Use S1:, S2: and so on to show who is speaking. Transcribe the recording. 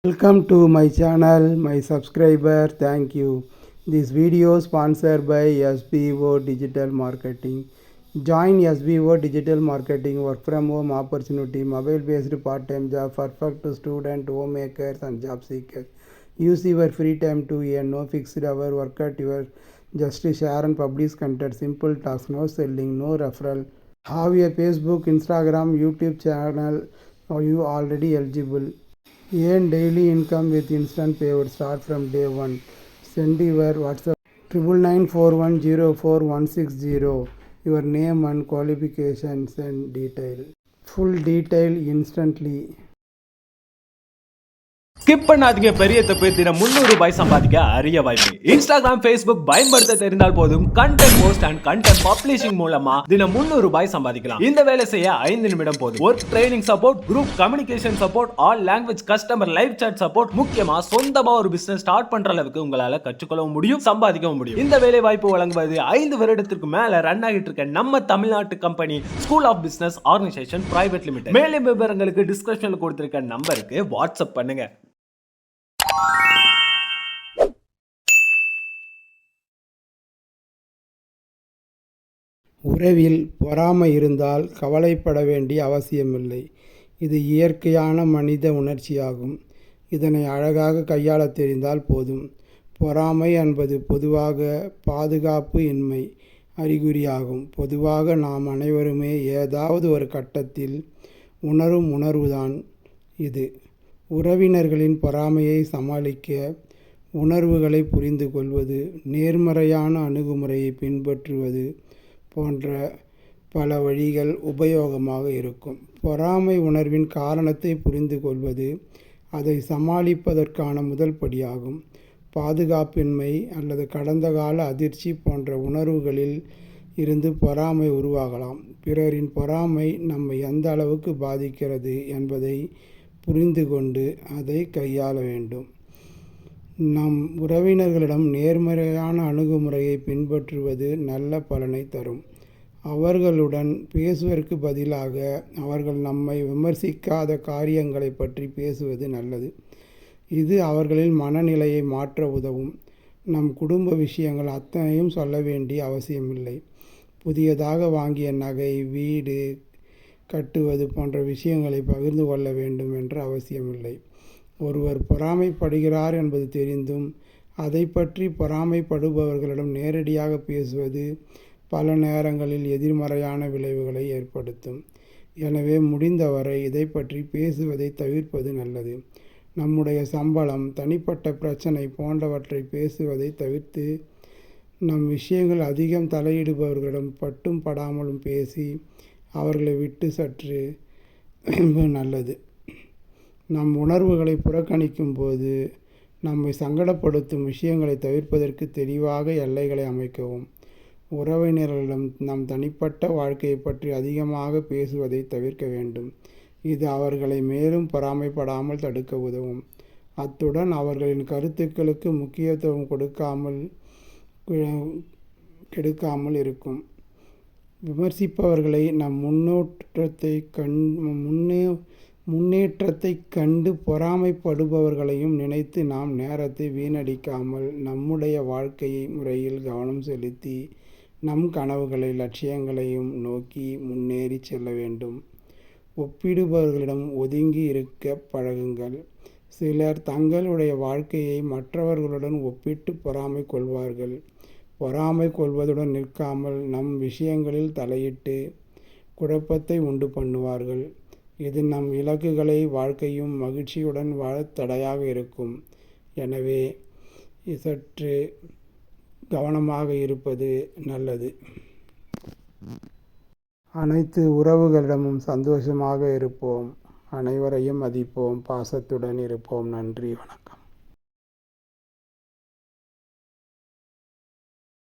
S1: Welcome to my channel, my subscriber, thank you. This video sponsored by SBO Digital Marketing. Join SBO Digital Marketing work from home opportunity, mobile based part-time job, perfect to student, homemakers and job seekers. Use your free time to earn, no fixed hour, work at your just share and publish content, simple tasks, no selling, no referral. Have a Facebook, Instagram, YouTube channel, are you already eligible? Earn daily income with instant payout. Start from day one. Send your WhatsApp 9941044160. Your name and qualifications and detail. Full detail instantly.
S2: Skip பண்ணாதீங்க. பெரிய தப்பு. தினம் 300 ரூபாய் சம்பாதிக்க அரிய வாய்ப்பு. Instagram, Facebook பயன்படுத்த தெரிந்தால் போதும். Content post and content publishing மூலமா தினம் 300 ரூபாய் சம்பாதிக்கலாம். இந்த வேலை செய்ய 5 நிமிடம் போதும். Work training support, group communication support, all language customer live chat support, முக்கியமா சொந்தமா ஒரு பிசினஸ் ஸ்டார்ட் பண்ற அளவுக்கு உங்களால கற்றுக்கொள்ளவும் முடியும், சம்பாதிக்கவும் முடியும். இந்த வேலை வாய்ப்பு வழங்குவது 5 வருடத்திற்கு மேல ரன் ஆகிட்டு இருக்க நம்ம தமிழ்நாட்டு company school of business organisation private limited. மேலும் விவரங்களுக்கு டிஸ்கிரிப்ஷன்ல கொடுத்திருக்க நம்பருக்கு வாட்ஸ்அப் பண்ணுங்க.
S1: உறவில் பொறாமை இருந்தால் கவலைப்பட வேண்டிய அவசியமில்லை. இது இயற்கையான மனித உணர்ச்சியாகும். இதனை அழகாக கையாளத் தெரிந்தால் போதும். பொறாமை என்பது பொதுவாக பாதுகாப்பு இன்மை அறிகுறியாகும். பொதுவாக நாம் அனைவருமே ஏதாவது ஒரு கட்டத்தில் உணரும் உணர்வுதான் இது. உறவினர்களின் பொறாமையை சமாளிக்க உணர்வுகளை புரிந்து கொள்வது, நேர்மறையான அணுகுமுறையை பின்பற்றுவது போன்ற பல வழிகள் உபயோகமாக இருக்கும். பொறாமை உணர்வின் காரணத்தை புரிந்து கொள்வது அதை சமாளிப்பதற்கான முதல் படியாகும். பாதுகாப்பின்மை அல்லது கடந்த கால அதிர்ச்சி போன்ற உணர்வுகளில் இருந்து பொறாமை உருவாகலாம். பிறரின் பொறாமை நம்மை எந்த அளவுக்கு பாதிக்கிறது என்பதை புரிந்து கொண்டு அதை கையாள வேண்டும். நம் உறவினர்களிடம் நேர்மறையான அணுகுமுறையை பின்பற்றுவது நல்ல பலனை தரும். அவர்களுடன் பேசுவதற்கு பதிலாக அவர்கள் நம்மை விமர்சிக்காத காரியங்களை பற்றி பேசுவது நல்லது. இது அவர்களின் மனநிலையை மாற்ற உதவும். நம் குடும்ப விஷயங்கள் அத்தனையும் சொல்ல வேண்டிய அவசியமில்லை. புதியதாக வாங்கிய நகை, வீடு கட்டுவது போன்ற விஷயங்களை பகிர்ந்து கொள்ள வேண்டும் என்ற அவசியமில்லை. ஒருவர் பொறாமைப்படுகிறார் என்பது தெரிந்தும் அதை பற்றி பொறாமைப்படுபவர்களிடம் நேரடியாக பேசுவது பல நேரங்களில் எதிர்மறையான விளைவுகளை ஏற்படுத்தும். எனவே முடிந்தவரை இதை பற்றி பேசுவதை தவிர்ப்பது நல்லது. நம்முடைய சம்பளம், தனிப்பட்ட பிரச்சனை போன்றவற்றை பேசுவதை தவிர்த்து நம் விஷயங்கள் அதிகம் தலையிடுபவர்களிடம் பட்டும் படாமலும் பேசி அவர்களை விட்டு சற்று நல்லது. நம் உணர்வுகளை புறக்கணிக்கும் போது நம்மை சங்கடப்படுத்தும் விஷயங்களை தவிர்ப்பதற்கு தெளிவாக எல்லைகளை அமைக்கவும். உறவினர்களிடம் நம் தனிப்பட்ட வாழ்க்கையை பற்றி அதிகமாக பேசுவதை தவிர்க்க வேண்டும். இது அவர்களை மேலும் பொறாமைப்படாமல் தடுக்க உதவும். அத்துடன் அவர்களின் கருத்துக்களுக்கு முக்கியத்துவம் கெடுக்காமல் இருக்கும். விமர்சிப்பவர்களை நம் முன்னேற்றத்தை கண்டு பொறாமைப்படுபவர்களையும் நினைத்து நாம் நேரத்தை வீணடிக்காமல் நம்முடைய வாழ்க்கை முறையில் கவனம் செலுத்தி நம் கனவுகளை, லட்சியங்களையும் நோக்கி முன்னேறி செல்ல வேண்டும். ஒப்பிடுபவர்களிடம் ஒதுங்கி இருக்க பழகுங்கள். சிலர் தங்களுடைய வாழ்க்கையை மற்றவர்களுடன் ஒப்பிட்டு பொறாமை கொள்வார்கள். பொறாமை கொள்வதுடன் நிற்காமல் நம் விஷயங்களில் தலையிட்டு குழப்பத்தை உண்டு பண்ணுவார்கள். இது நம் இலக்குகளை, வாழ்க்கையும் மகிழ்ச்சியுடன் வாழ தடையாக இருக்கும். எனவே சற்று கவனமாக இருப்பது நல்லது. அனைத்து உறவுகளிடமும் சந்தோஷமாக இருப்போம். அனைவரையும் மதிப்போம். பாசத்துடன் இருப்போம். நன்றி, வணக்கம்.